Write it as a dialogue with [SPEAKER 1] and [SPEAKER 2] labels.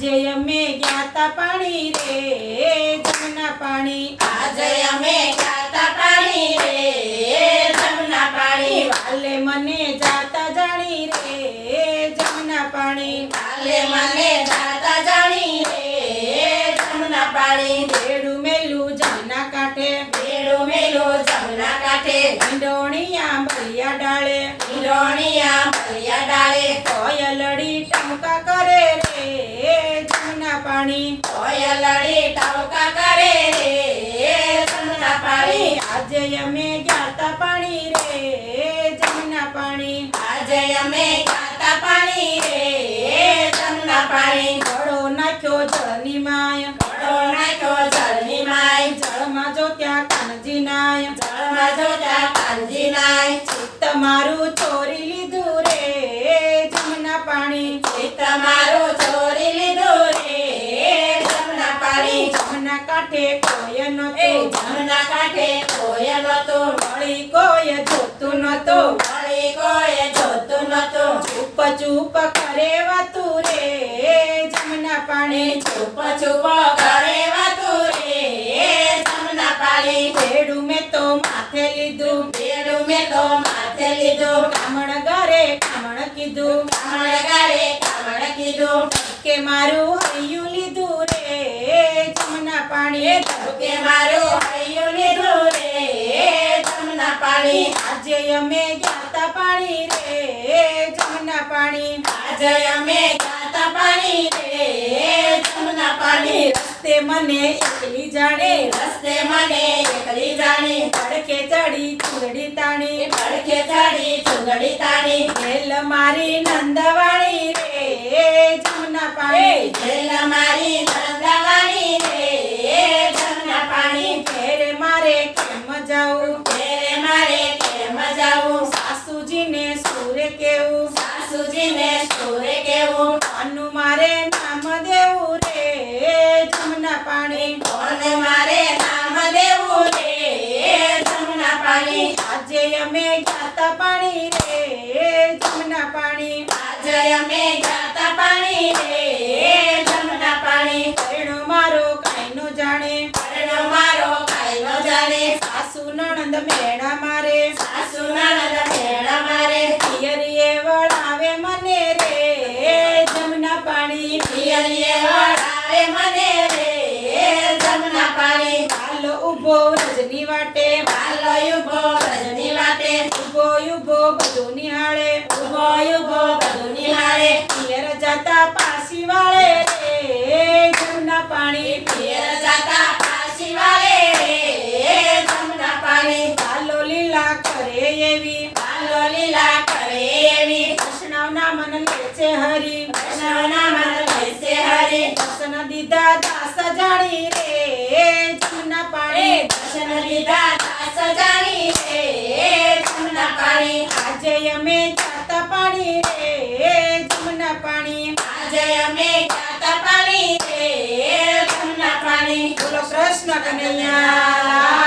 [SPEAKER 1] આજે અમે ગયા પાણી રે જમના પાણી
[SPEAKER 2] આજે અમે ગાતા પાણી રે જમના પાણી
[SPEAKER 1] વાલે મને જાતા જાણી રે જમના પાણી
[SPEAKER 2] વાલે મને જાતા જાણી રે જમના પાણી
[SPEAKER 1] બેડું મેલું જમના કાંઠે
[SPEAKER 2] બેડું મેલું જમના કાંઠે
[SPEAKER 1] ઈંડોણિયા બલિયા ડાળે
[SPEAKER 2] ઈંડોણિયા બલિયા ડાળે
[SPEAKER 1] કોયલડી ટમકા કરે રે જમના પાણી
[SPEAKER 2] કોયલડી ટવકા કરે રે જમના પાણી
[SPEAKER 1] આજે અમે ગયા પાણી રે જમના પાણી
[SPEAKER 2] આજે અમે ગાતા પાણી રે જમના પાણી
[SPEAKER 1] ઘડો નાખ્યો જળની માય
[SPEAKER 2] ઘડો નાખ્યો જળની માય
[SPEAKER 1] જળમાં જો ત્યાં કાનજી નાય
[SPEAKER 2] જળમાં જોતા કાનજી નાય
[SPEAKER 1] તમારું ચોરી લીધું રે જમના પાણી
[SPEAKER 2] તમારું ચોરી લીધું રે જમના પાણી
[SPEAKER 1] જમના કાંઠે કોઈ
[SPEAKER 2] એ
[SPEAKER 1] નતું
[SPEAKER 2] જમના કાંઠે કોઈ નતું
[SPEAKER 1] વળી કોઈ જોતું નતું
[SPEAKER 2] વળી કોઈ જોતું નતું
[SPEAKER 1] ચૂપ ચૂપ કરે વાતું રે જમના પાણી
[SPEAKER 2] ચૂપ ચૂપ કરે વાતું રે જમના પાણી
[SPEAKER 1] ભેડું મેં તો માથે લીધું
[SPEAKER 2] બેડું મેં તો માથે લીધું
[SPEAKER 1] કામણ ગારે કામણ કીધું
[SPEAKER 2] કામણ ગારે કામણ કીધું
[SPEAKER 1] કે મારું હૈયું લીધું રે જમના પાણી
[SPEAKER 2] કે મારું હૈયું લીધું રે જમના પાણી
[SPEAKER 1] આજે અમે ગયા પાણી રે જમના પાણી
[SPEAKER 2] આજે અમે ગાતા પાણી રે જમના પાણી
[SPEAKER 1] રસ્તે મને એકલી જાણે
[SPEAKER 2] રસ્તે મને એકલી જાણી
[SPEAKER 1] પડખે ચડી ચૂંદડી તાણી
[SPEAKER 2] પડખે ચડી ચુંદડી તાણી
[SPEAKER 1] વેલ મારી નંદવાણી રે જમના પાણી
[SPEAKER 2] જેલ મારી નંદવાણી રે જમના પાણી
[SPEAKER 1] ઘેરે મારે કેમ જાઉં
[SPEAKER 2] ઘેરે મારે કેમ જાવું
[SPEAKER 1] સાસુજીને સુરે કેવું
[SPEAKER 2] સાસુજીને સુરે કેવું
[SPEAKER 1] આનું મારે નામ દેવું રે જમના પાણી
[SPEAKER 2] કોને મારે નામ દેવું રે જમના પાણી
[SPEAKER 1] આજે અમે ગયા પાણી રે જમના પાણી
[SPEAKER 2] આજે અમે ગાતા પાણી રે જમના પાણી
[SPEAKER 1] પરણો મારો કાંઈ નો જાણે
[SPEAKER 2] પરણો મારો કાંઈ ન જાણે
[SPEAKER 1] સાસુ નણંદ મેણા મારે
[SPEAKER 2] સાસુ નણંદ મેણા મારે
[SPEAKER 1] પિયરીએ વળાવે મને રે જમના પાણી
[SPEAKER 2] પિયરીએ વળાવે મને રે જમના પાણી
[SPEAKER 1] હાલો ઉભો રજની વાટે
[SPEAKER 2] વાલો યુભો રજની વાટે
[SPEAKER 1] ઉભો ઉભો બધું નિહાળે
[SPEAKER 2] ઉભો યુભો બધું નિહાળે
[SPEAKER 1] પિયર જાતા પાસી વાળે રે જમના પાણી
[SPEAKER 2] પિયર જાતા પાછી વાળે રે જમના પાણી
[SPEAKER 1] હાલો લીલા કરે એવી
[SPEAKER 2] વાલો લીલા કરે એવી
[SPEAKER 1] વૈષ્ણવના મન લે છે હરી
[SPEAKER 2] વૈષ્ણવના મન લેશે હરી
[SPEAKER 1] દર્શન દીધા દાસ જાણી રે જમના પાણી
[SPEAKER 2] દર્શન લીધા દાસ જાણી રે જમના પાણી
[SPEAKER 1] આજે અમે જાતા પાણી રે જમના પાણી
[SPEAKER 2] આજે અમે ગાતા પાણી રે જમના પાણી
[SPEAKER 1] બોલો કૃષ્ણ કનૈયા